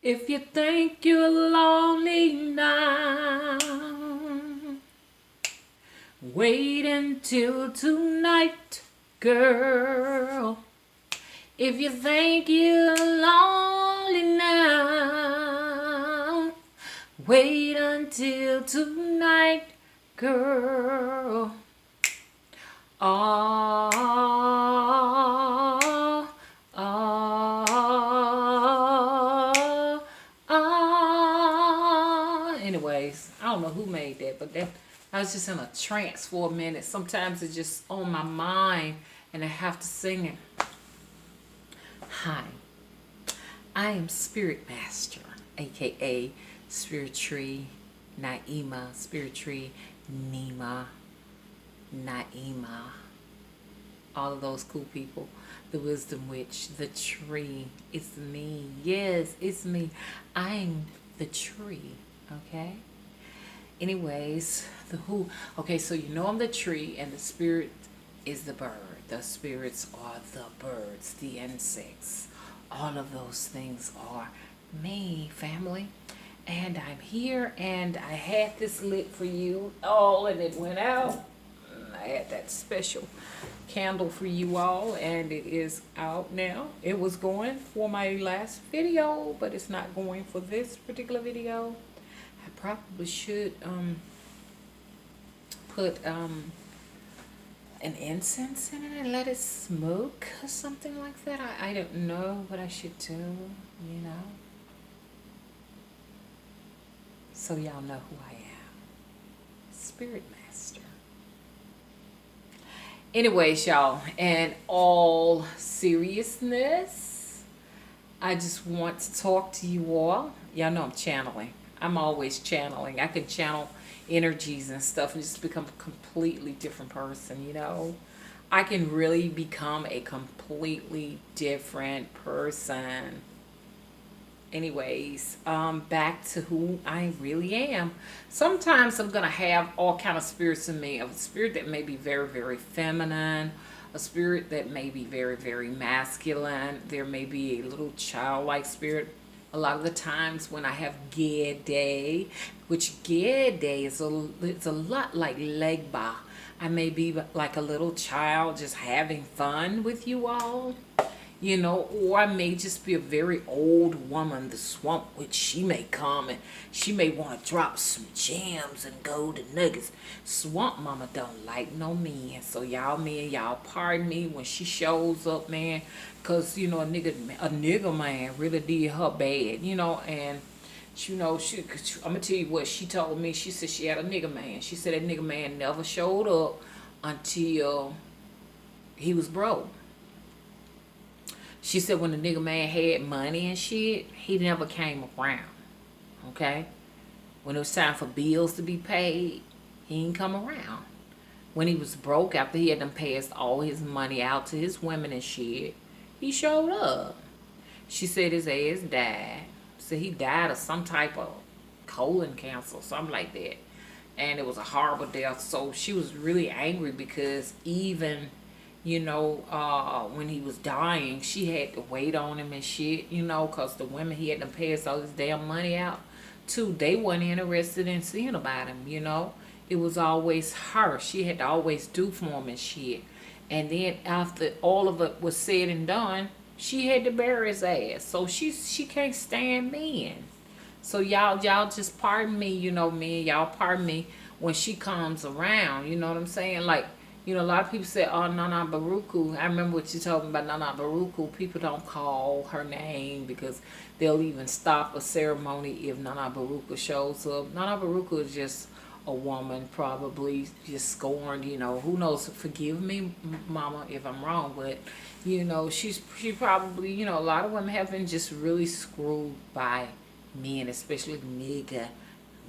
If you think you're lonely now, wait until tonight, girl. If you think you're lonely now, wait until tonight, girl. Oh, oh, oh. Anyways, I don't know who made that, but that I was just in a trance for a minute. Sometimes it's just on my mind and I have to sing it. Hi, I am Spirit Master, aka Spirit Tree Naima, Spirit Tree Nima, Naima, all of those cool people. The Wisdom Witch, the tree. It's me. Yes, it's me. I'm the tree. Okay? Anyways, the who. Okay, so you know I'm the tree and the spirit is the bird. The spirits are the birds, the insects. All of those things are me, family. And I'm here and I had this lit for you. Oh, and it went out. I had that special candle for you all and it is out now. It was going for my last video, but it's not going for this particular video. I probably should put an incense in it and let it smoke or something like that. I don't know what I should do, you know. So y'all know who I am. Spirit Master. Anyways, y'all, in all seriousness, I just want to talk to you all. Y'all know I'm channeling. I'm always channeling. I can channel energies and stuff and just become a completely different person, you know. I can really become a completely different person. Anyways, back to who I really am. Sometimes I'm gonna have all kind of spirits in me. A spirit that may be very, very feminine, a spirit that may be very, very masculine. There may be a little childlike spirit. A lot of the times when I have Gede, which Gede is it's a lot like Legba. I may be like a little child just having fun with you all, you know, or I may just be a very old woman, the swamp witch. She may come and she may want to drop some gems and golden nuggets. Swamp mama don't like no men, so y'all men, y'all pardon me when she shows up, man, because you know a nigga man really did her bad, you know. And you know, I'm gonna tell you what she told me. She said she had a nigga man. She said that nigga man never showed up until he was broke. She said when the nigga man had money and shit, he never came around. Okay? When it was time for bills to be paid, he didn't come around. When he was broke, after he had done passed all his money out to his women and shit, he showed up. She said his ass died. So he died of some type of colon cancer, something like that. And it was a horrible death. So she was really angry because even, you know, when he was dying, she had to wait on him and shit, you know, because the women he had to pass all his damn money out to, they weren't interested in seeing about him, you know. It was always her. She had to always do for him and shit. And then after all of it was said and done, she had to bury his ass. So she can't stand men. So y'all just pardon me, you know, me, y'all pardon me when she comes around, you know what I'm saying? Like, you know, a lot of people say, oh, Nana Baruku. I remember what you told me about Nana Baruku. People don't call her name because they'll even stop a ceremony if Nana Baruku shows up. Nana Baruku is just a woman, probably just scorned, you know. Who knows? Forgive me, mama, if I'm wrong, but, you know, she probably, you know, a lot of women have been just really screwed by men, especially nigga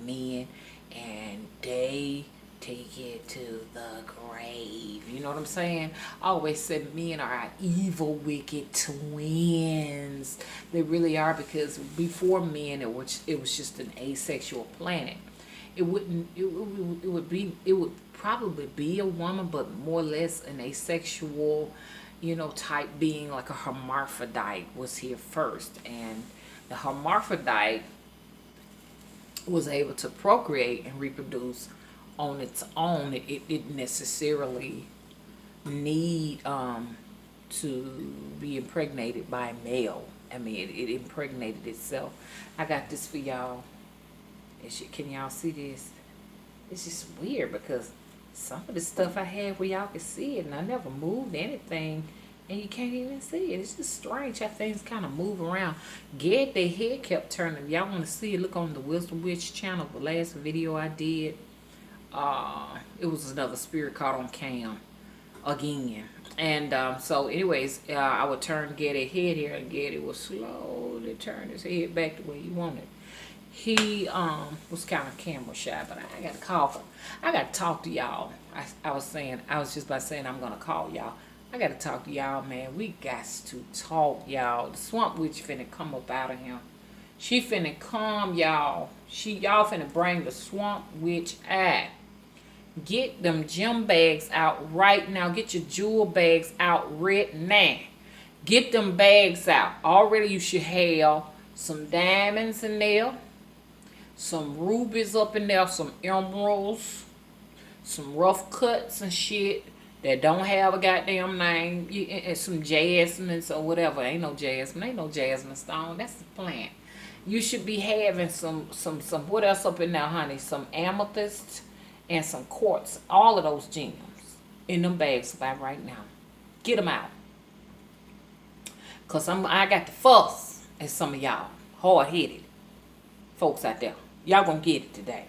men, and they take it to the grave. You know what I'm saying? I always said men are evil, wicked twins. They really are, because before men, it was just an asexual planet. It would probably be a woman, but more or less an asexual, you know, type being, like a hermaphrodite was here first. And The hermaphrodite was able to procreate and reproduce on its own. It didn't necessarily need to be impregnated by a male. I mean, it impregnated itself. I got this for y'all. Can y'all see this? It's just weird because some of the stuff I had where y'all could see it, and I never moved anything, and you can't even see it. It's just strange how things kind of move around. Get their head kept turning. If y'all want to see it, look on the Wisdom Witch channel. The last video I did, it was another spirit caught on cam again. And so anyways, I would turn Getty's head here, and Getty would slowly turn his head back the way you wanted. He was kind of camera shy, but I got to call him. I got to talk to y'all. I was just about saying I'm going to call y'all. I got to talk to y'all, man. We got to talk, y'all. The swamp witch finna come up out of him. She finna come, y'all. Y'all finna bring the swamp witch out. Get them gem bags out right now. Get your jewel bags out right now. Get them bags out. Already you should have some diamonds in there, some rubies up in there, some emeralds, some rough cuts and shit that don't have a goddamn name, and some jasmines or whatever. Ain't no jasmine stone. That's the plant. You should be having some what else up in there, honey? Some amethyst and some quartz. All of those gems in them bags by right now. Get them out. Because I got the fuss at some of y'all hard-headed folks out there. Y'all gonna get it today.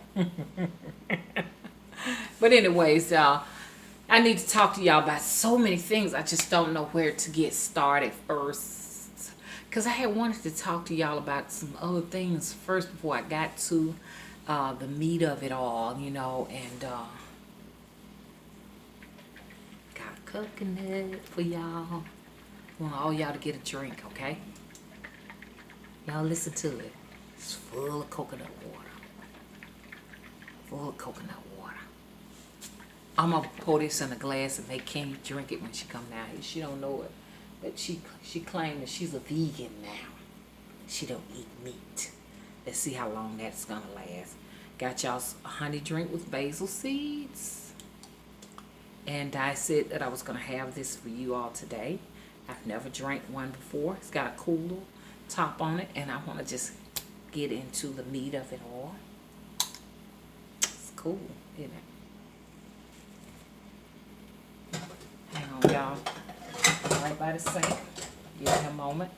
But anyways, y'all, I need to talk to y'all about so many things. I just don't know where to get started first. Because I had wanted to talk to y'all about some other things first before I got to the meat of it all, you know. And got a coconut for y'all. I want all y'all to get a drink, okay? Y'all listen to it. It's full of coconut water. Full of coconut water. I'm gonna pour this in a glass and make Kenny drink it when she come down here. She don't know it, but she claimed that she's a vegan now. She don't eat meat. Let's see how long that's gonna last. Got y'all a honey drink with basil seeds, and I said that I was gonna have this for you all today. I've never drank one before. It's got a cool top on it, and I want to just get into the meat of it all. It's cool, isn't it? Hang on, y'all. Right by the sink. Give me a moment.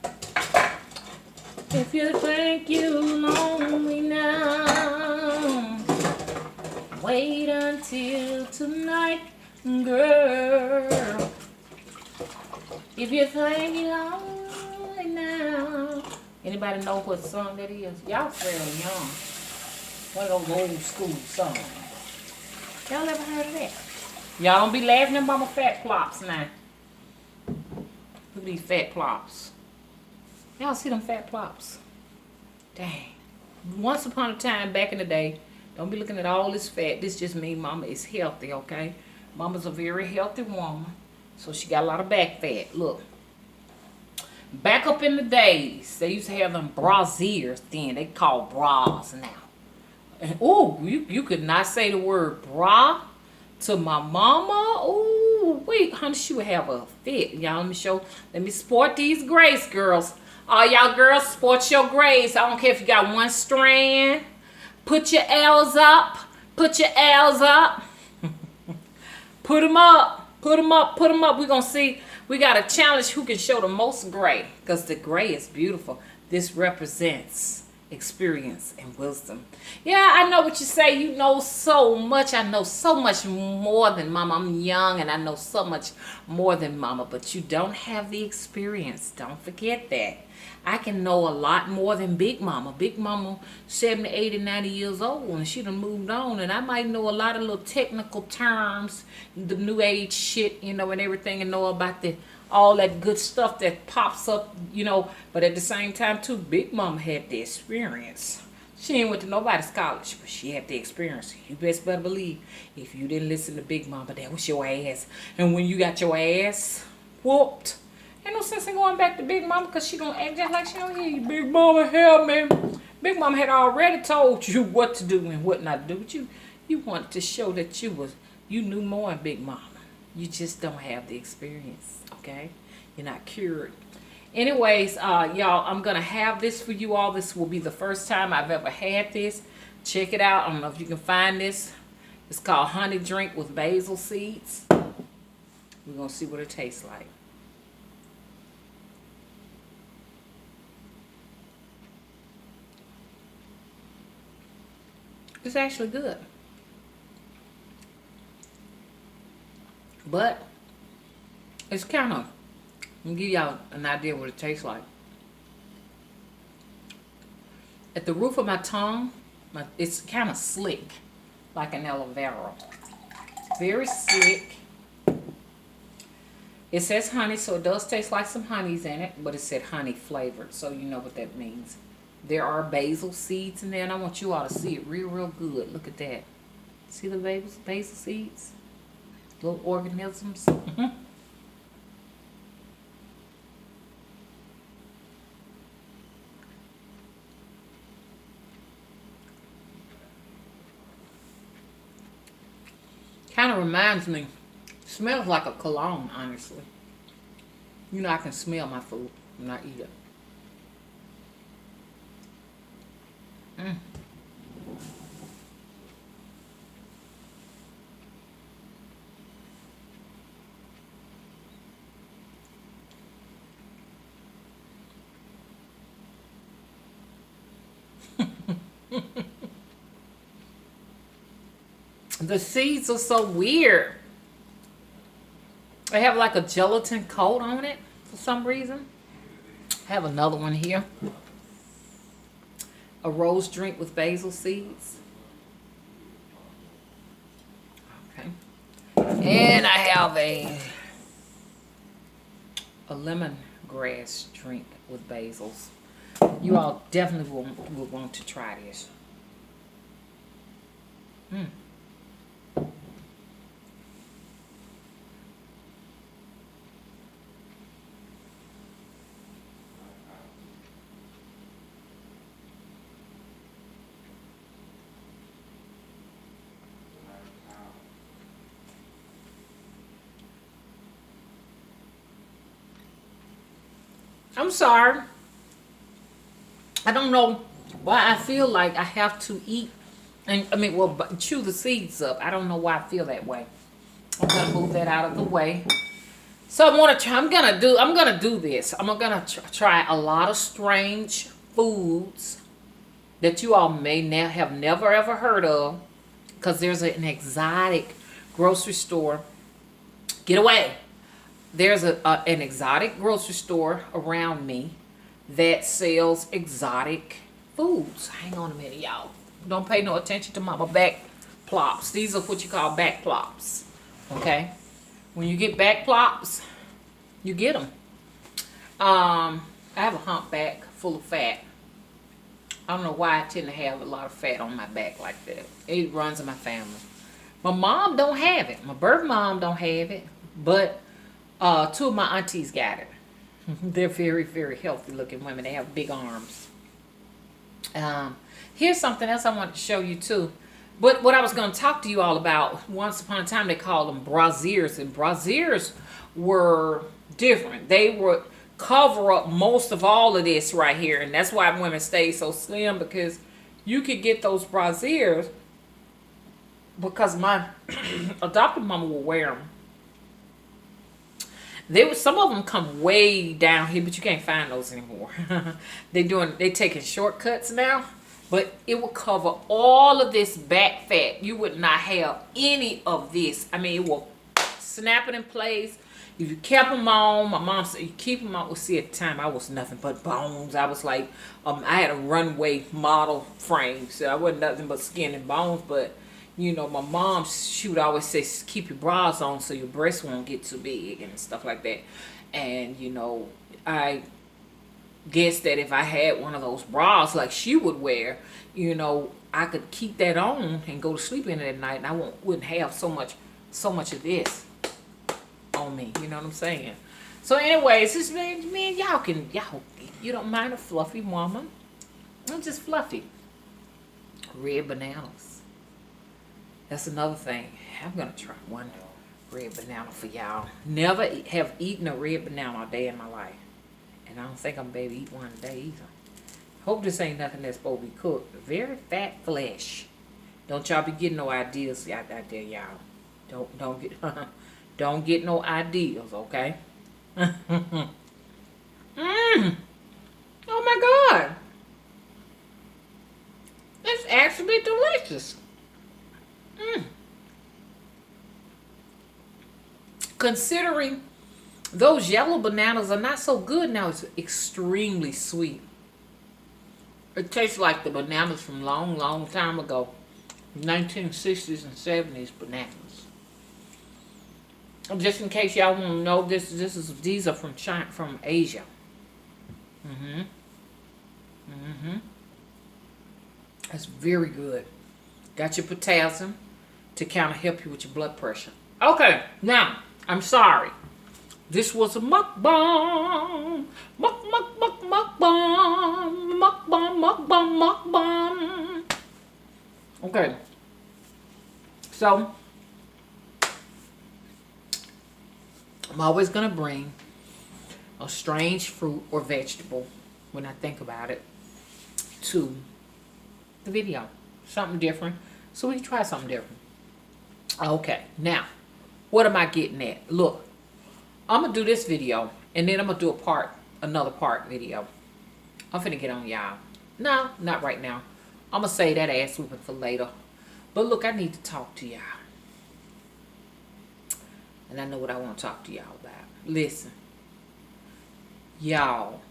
If you think you're lonely now, wait until tonight, girl. If you think you're lonely now. Anybody know what song that is? Y'all fairly young. One of those old school songs. Y'all ever heard of that? Y'all don't be laughing about my fat plops now. Look at these fat plops. Y'all see them fat plops? Dang. Once upon a time, back in the day, don't be looking at all this fat. This just means mama is healthy, okay? Mama's a very healthy woman. So she got a lot of back fat. Look. Back up in the days, they used to have them brasiers then. They call bras now. And ooh, you could not say the word bra to my mama. Ooh, wait, honey, she would have a fit. Y'all, let me sport these grace girls. All y'all girls, sport your grace. I don't care if you got one strand. Put your L's up. Put your L's up. Put them up. Put them up. Put them up. We're going to see. We got a challenge who can show the most gray. Because the gray is beautiful. This represents experience and wisdom. Yeah, I know what you say. You know so much. I know so much more than mama. I'm young and I know so much more than mama. But you don't have the experience. Don't forget that. I can know a lot more than Big Mama. Big Mama, 70, 80, 90 years old, and she done moved on. And I might know a lot of little technical terms, the new age shit, you know, and everything, and know about all that good stuff that pops up, you know. But at the same time, too, Big Mama had the experience. She ain't went to nobody's college, but she had the experience. You best better believe, if you didn't listen to Big Mama, that was your ass. And when you got your ass whooped, Ain't no sense in going back to Big Mama because she gonna act just like she don't hear you. Big Mama, help me. Big Mama had already told you what to do and what not to do. But you wanted to show that you knew more than Big Mama. You just don't have the experience, okay? You're not cured. Anyways, y'all, I'm gonna have this for you all. This will be the first time I've ever had this. Check it out. I don't know if you can find this. It's called Honey Drink with Basil Seeds. We're gonna see what it tastes like. It's actually good. But it's kind of, I'll give y'all an idea what it tastes like. At the roof of my tongue, it's kind of slick, like an aloe vera. Very slick. It says honey, so it does taste like some honey's in it, but it said honey flavored, so you know what that means. There are basil seeds in there, and I want you all to see it real good. Look at that. See the basil seeds? Little organisms. Kind of reminds me, smells like a cologne, honestly. You know, I can smell my food when I eat it. The seeds are so weird. They have like a gelatin coat on it for some reason. I have another one here. A rose drink with basil seeds. Okay. And I have a lemongrass drink with basils. You all definitely will want to try this. I'm sorry. I don't know why I feel like I have to eat and chew the seeds up. I don't know why I feel that way. I'm gonna move that out of the way. So I'm gonna do this. I'm gonna try a lot of strange foods that you all may have never ever heard of, because there's an exotic grocery store. Get away. There's an exotic grocery store around me that sells exotic foods. Hang on a minute, y'all. Don't pay no attention to my back plops. These are what you call back plops. Okay? When you get back plops, you get them. I have a humpback full of fat. I don't know why I tend to have a lot of fat on my back like that. It runs in my family. My mom don't have it. My birth mom don't have it. But two of my aunties got it. They're very, very healthy looking women. They have big arms. Here's something else I want to show you too. But what I was going to talk to you all about, once upon a time they called them brasiers. And brasiers were different. They would cover up most of all of this right here. And that's why women stay so slim, because you could get those brasiers, because my adopted mama will wear them. Some of them come way down here, but you can't find those anymore. They taking shortcuts now, but it will cover all of this back fat. You would not have any of this. I mean, it will snap it in place. If you kept them on, my mom said you keep them on. Well, see, at the time I was nothing but bones. I was like, I had a runway model frame, so I wasn't nothing but skin and bones. But you know, my mom, she would always say, keep your bras on so your breasts won't get too big and stuff like that. And, you know, I guess that if I had one of those bras like she would wear, you know, I could keep that on and go to sleep in it at night, and I wouldn't have so much of this on me. You know what I'm saying? So anyways, this man, y'all, you don't mind a fluffy woman. I'm just fluffy. Red bananas. That's another thing. I'm going to try one red banana for y'all. Never have eaten a red banana a day in my life. And I don't think I'm going to be able to eat one a day either. Hope this ain't nothing that's supposed to be cooked. Very fat flesh. Don't y'all be getting no ideas out there, y'all. Don't get don't get no ideas, okay? Oh my God. It's actually delicious. Considering those yellow bananas are not so good now, it's extremely sweet. It tastes like the bananas from long time ago. 1960s and 70s bananas. Just in case y'all want to know, these are from China, from Asia. That's very good. Got your potassium to kind of help you with your blood pressure. Okay, now I'm sorry. This was a mukbang. Mukbang. Okay. So, I'm always going to bring a strange fruit or vegetable, when I think about it, to the video. Something different. So we can try something different. Okay. Now, what am I getting at? Look. I'm going to do this video, and then I'm going to do another part video. I'm finna get on y'all. No, not right now. I'm going to say that ass whooping for later. But look, I need to talk to y'all. And I know what I want to talk to y'all about. Listen. Y'all.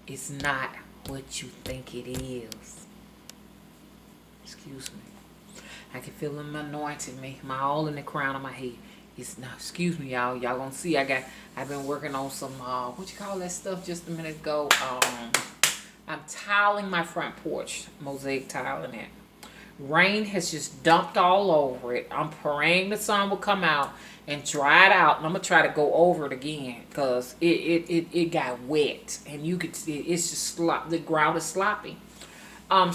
It's not what you think it is. Excuse me. I can feel them anointing me. My all in the crown of my head. It's not, excuse me, y'all. Y'all gonna see I've been working on some, what you call that stuff just a minute ago? I'm tiling my front porch, mosaic tiling it. Rain has just dumped all over it. I'm praying the sun will come out and dry it out. And I'm gonna try to go over it again because it got wet. And you could see it's just the ground is sloppy. And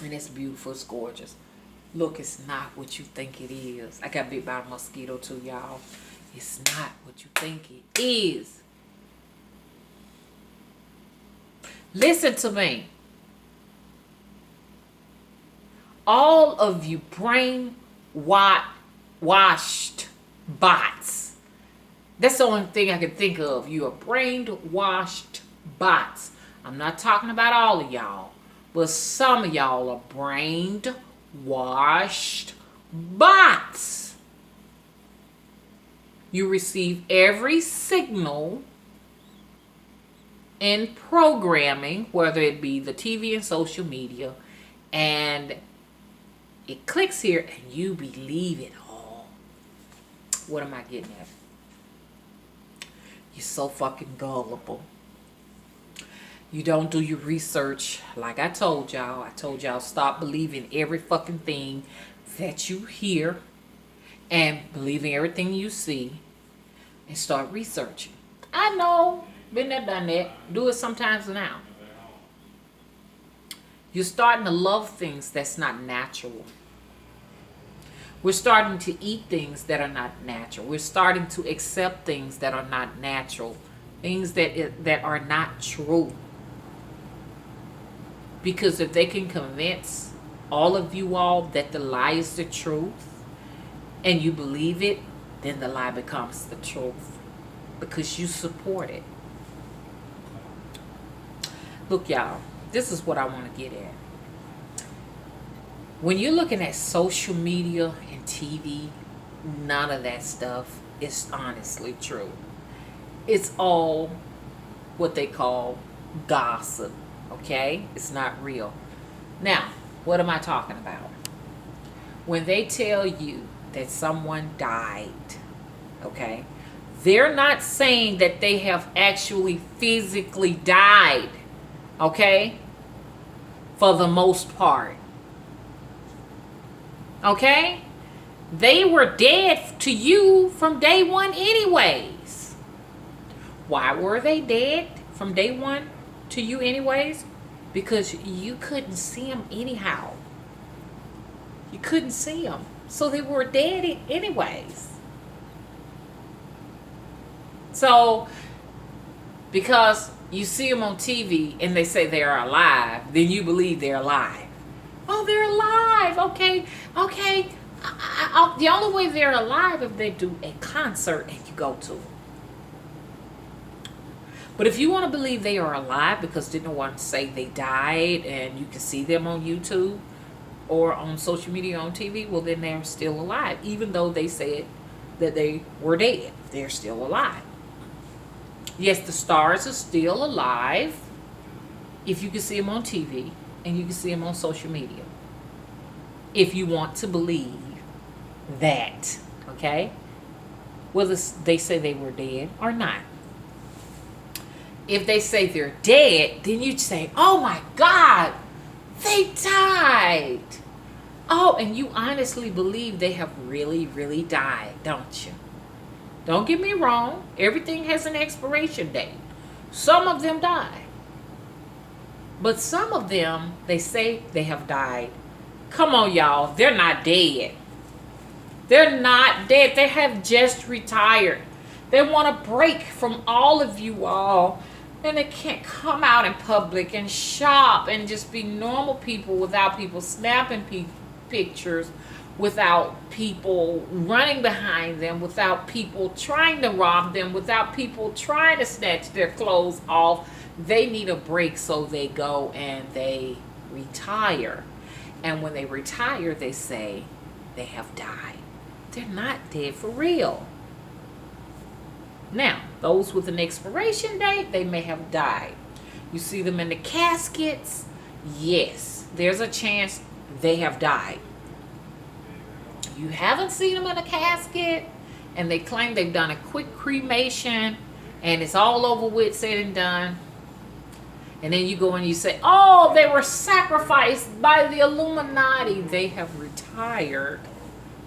it's beautiful, it's gorgeous. Look, it's not what you think it is. I got bit by a mosquito too, y'all. It's not what you think it is. Listen to me. All of you brainwashed bots. That's the only thing I can think of. You are brainwashed bots. I'm not talking about all of y'all, but some of y'all are brainwashed bots. You receive every signal in programming, whether it be the TV and social media, and it clicks here and you believe it all. What am I getting at? You're so fucking gullible. You don't do your research. Like I told y'all stop believing every fucking thing that you hear and believing everything you see and start researching. I know, been there, done that. Do it sometimes now. You're starting to love things that's not natural. We're starting to eat things that are not natural. We're starting to accept things that are not natural. Things that are not true. Because if they can convince all of you all that the lie is the truth and you believe it, then the lie becomes the truth because you support it. Look, y'all, this is what I want to get at. When you're looking at social media and TV, none of that stuff is honestly true. It's all what they call gossip. Okay? It's not real. Now, what am I talking about? When they tell you that someone died, okay, they're not saying that they have actually physically died, okay, for the most part. Okay? They were dead to you from day one anyways. Why were they dead from day one to you anyways? Because you couldn't see them anyhow. You couldn't see them. So they were dead anyways. So, because you see them on TV and they say they're alive, then you believe they're alive. Oh, they're alive. Okay. The only way they're alive if they do a concert and you go to it. But if you want to believe they are alive because didn't want to say they died and you can see them on YouTube or on social media, on TV, well, then they're still alive. Even though they said that they were dead, they're still alive. Yes, the stars are still alive if you can see them on TV and you can see them on social media. If you want to believe that, okay? Whether they say they were dead or not. If they say they're dead, then you'd say, oh my God, they died. Oh, and you honestly believe they have really, really died, don't you? Don't get me wrong. Everything has an expiration date. Some of them die. But some of them, they say they have died. Come on, y'all. They're not dead. They're not dead. They have just retired. They want a break from all of you all. And they can't come out in public and shop and just be normal people without people snapping pictures, without people running behind them, without people trying to rob them, without people trying to snatch their clothes off. They need a break, so they go and they retire. And when they retire, they say they have died. They're not dead for real. Now, those with an expiration date, they may have died. You see them in the caskets, yes, there's a chance they have died. You haven't seen them in a casket, and they claim they've done a quick cremation, and it's all over with, said and done. And then you go and you say, oh, they were sacrificed by the Illuminati. They have retired.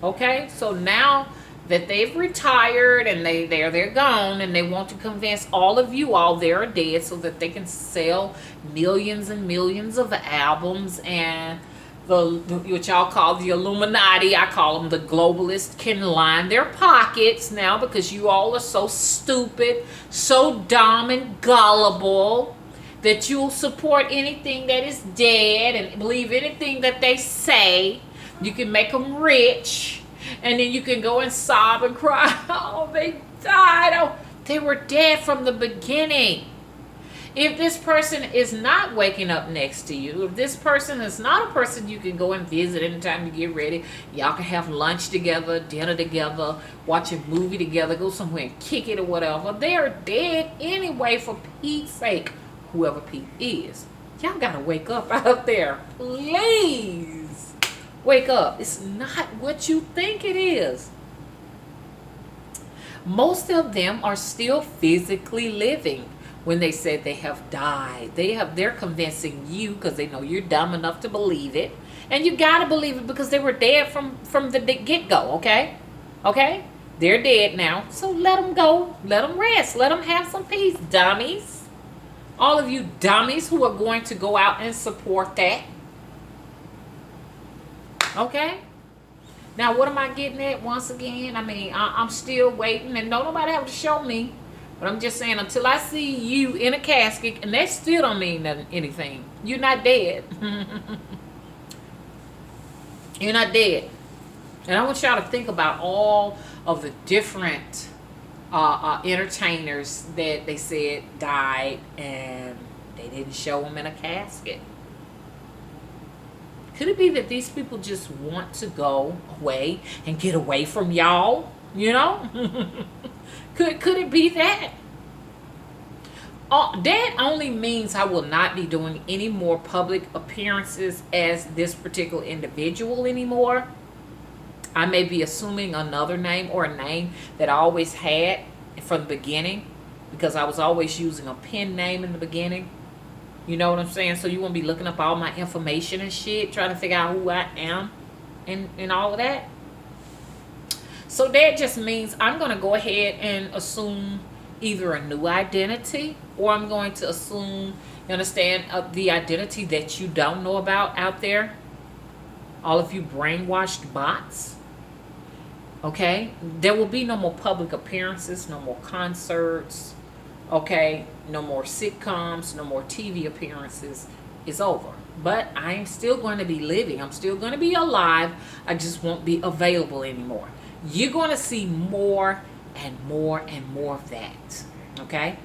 Okay, so now that they've retired and they're gone, and they want to convince all of you all they're dead so that they can sell millions and millions of albums, and what y'all call the Illuminati, I call them the globalists, can line their pockets now because you all are so stupid, so dumb and gullible that you'll support anything that is dead and believe anything that they say. You can make them rich. And then you can go and sob and cry. Oh, they died. Oh, they were dead from the beginning. If this person is not waking up next to you, if this person is not a person you can go and visit anytime you get ready, y'all can have lunch together, dinner together, watch a movie together, go somewhere and kick it or whatever. They are dead anyway, for Pete's sake, whoever Pete is. Y'all got to wake up out there. Please. Wake up. It's not what you think it is. Most of them are still physically living when they said they have died. They're convincing you because they know you're dumb enough to believe it. And you got to believe it because they were dead from the get-go, okay? Okay? They're dead now. So let them go. Let them rest. Let them have some peace, dummies. All of you dummies who are going to go out and support that. Okay? Now, what am I getting at once again? I mean, I'm still waiting, and don't nobody have to show me. But I'm just saying, until I see you in a casket, and that still don't mean anything. You're not dead. You're not dead. And I want y'all to think about all of the different entertainers that they said died, and they didn't show them in a casket. Could it be that these people just want to go away and get away from y'all? You know? Could it be that? That only means I will not be doing any more public appearances as this particular individual anymore. I may be assuming another name, or a name that I always had from the beginning, because I was always using a pen name in the beginning. You know what I'm saying? So you won't be looking up all my information and shit, trying to figure out who I am and all of that. So that just means I'm going to go ahead and assume either a new identity, or I'm going to assume, you understand, the identity that you don't know about out there. All of you brainwashed bots. Okay? There will be no more public appearances, no more concerts. Okay? No more sitcoms, no more TV appearances. It's over. But I am still going to be living. I'm still going to be alive. I just won't be available anymore. You're going to see more and more and more of that. Okay?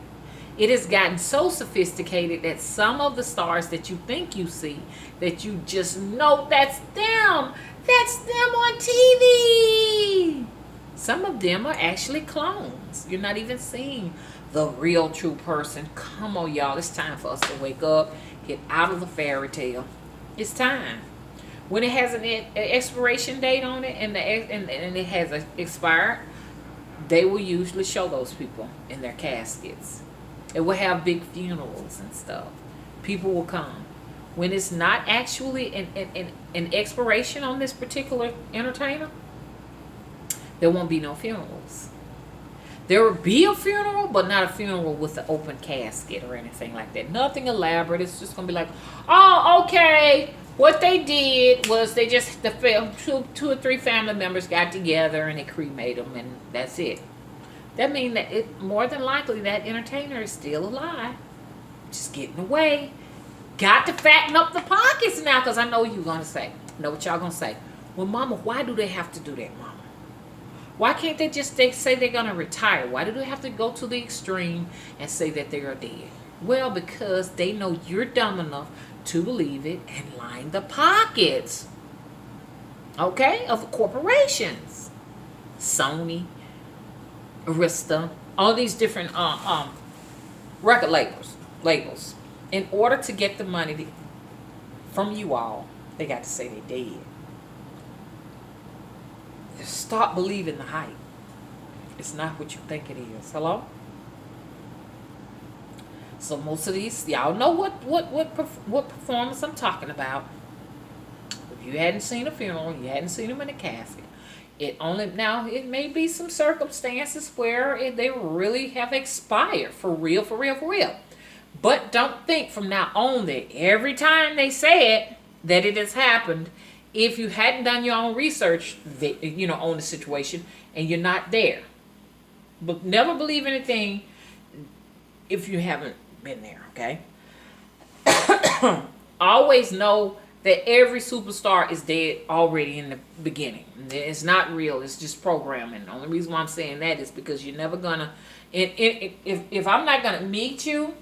It has gotten so sophisticated that some of the stars that you think you see, that you just know that's them. That's them on TV. Some of them are actually clones. You're not even seeing the real true person. Come on, y'all. It's time for us to wake up. Get out of the fairy tale. It's time. When it has an expiration date on it and it has expired, they will usually show those people in their caskets. It will have big funerals and stuff. People will come. When it's not actually an expiration on this particular entertainer, there won't be no funerals. There will be a funeral, but not a funeral with an open casket or anything like that. Nothing elaborate. It's just going to be like, oh, okay. What they did was they just, two or three family members got together and they cremated them, and that's it. That means that it more than likely that entertainer is still alive, just getting away. Got to fatten up the pockets now, because I know you're going to say, know what y'all going to say. Well, Mama, why do they have to do that, Mama? Why can't they just say they're going to retire? Why do they have to go to the extreme and say that they are dead? Well, because they know you're dumb enough to believe it and line the pockets, okay, of corporations. Sony, Arista, all these different record labels. In order to get the money from you all, they got to say they're dead. Stop believing the hype. It's not what you think it is. Hello? So most of these, y'all know what performance I'm talking about. If you hadn't seen a funeral, you hadn't seen them in a casket. It may be some circumstances where they really have expired for real. But don't think from now on that every time they say it that it has happened. If you hadn't done your own research, on the situation, and you're not there. But never believe anything if you haven't been there, okay? Always know that every superstar is dead already in the beginning. It's not real. It's just programming. The only reason why I'm saying that is because you're never gonna. If I'm not gonna meet you,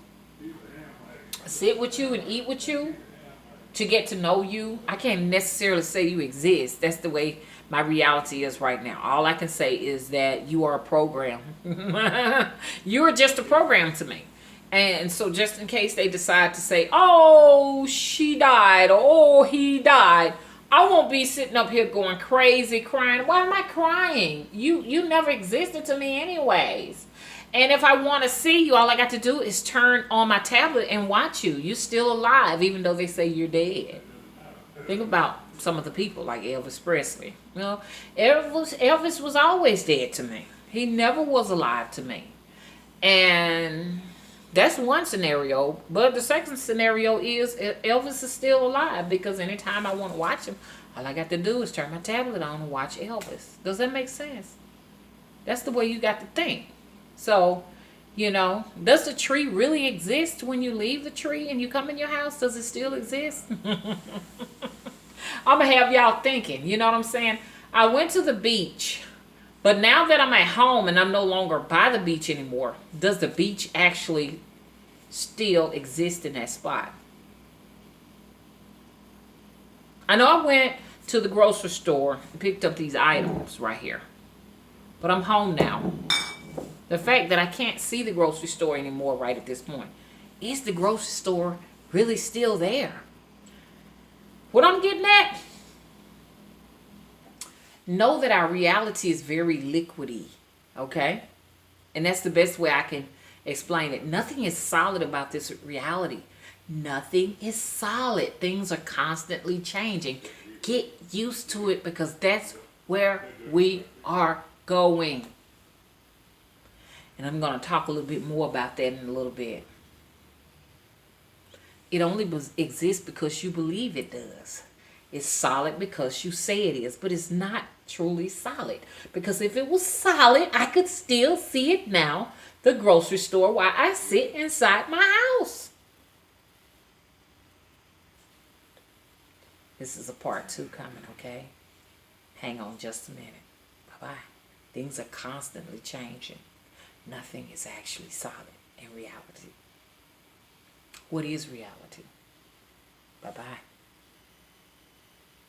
sit with you, and eat with you to get to know you, I can't necessarily say you exist. That's the way my reality is right now. All I can say is that you are a program. You are just a program to me. And so just in case they decide to say, oh, she died, or oh, he died, I won't be sitting up here going crazy crying. Why am I crying? You never existed to me anyways. And if I want to see you, all I got to do is turn on my tablet and watch you. You're still alive, even though they say you're dead. Think about some of the people like Elvis Presley. Elvis was always dead to me. He never was alive to me. And that's one scenario. But the second scenario is Elvis is still alive, because anytime I want to watch him, all I got to do is turn my tablet on and watch Elvis. Does that make sense? That's the way you got to think. So, does the tree really exist when you leave the tree and you come in your house? Does it still exist? I'm going to have y'all thinking, you know what I'm saying? I went to the beach, but now that I'm at home and I'm no longer by the beach anymore, does the beach actually still exist in that spot? I know I went to the grocery store and picked up these items right here, but I'm home now. The fact that I can't see the grocery store anymore right at this point. Is the grocery store really still there? What I'm getting at? Know that our reality is very liquidy, okay? And that's the best way I can explain it. Nothing is solid about this reality. Nothing is solid. Things are constantly changing. Get used to it, because that's where we are going. And I'm going to talk a little bit more about that in a little bit. It only exists because you believe it does. It's solid because you say it is, but it's not truly solid. Because if it was solid, I could still see it now, the grocery store, while I sit inside my house. This is a part 2 coming, okay? Hang on just a minute. Bye-bye. Things are constantly changing. Nothing is actually solid in reality. What is reality? Bye-bye.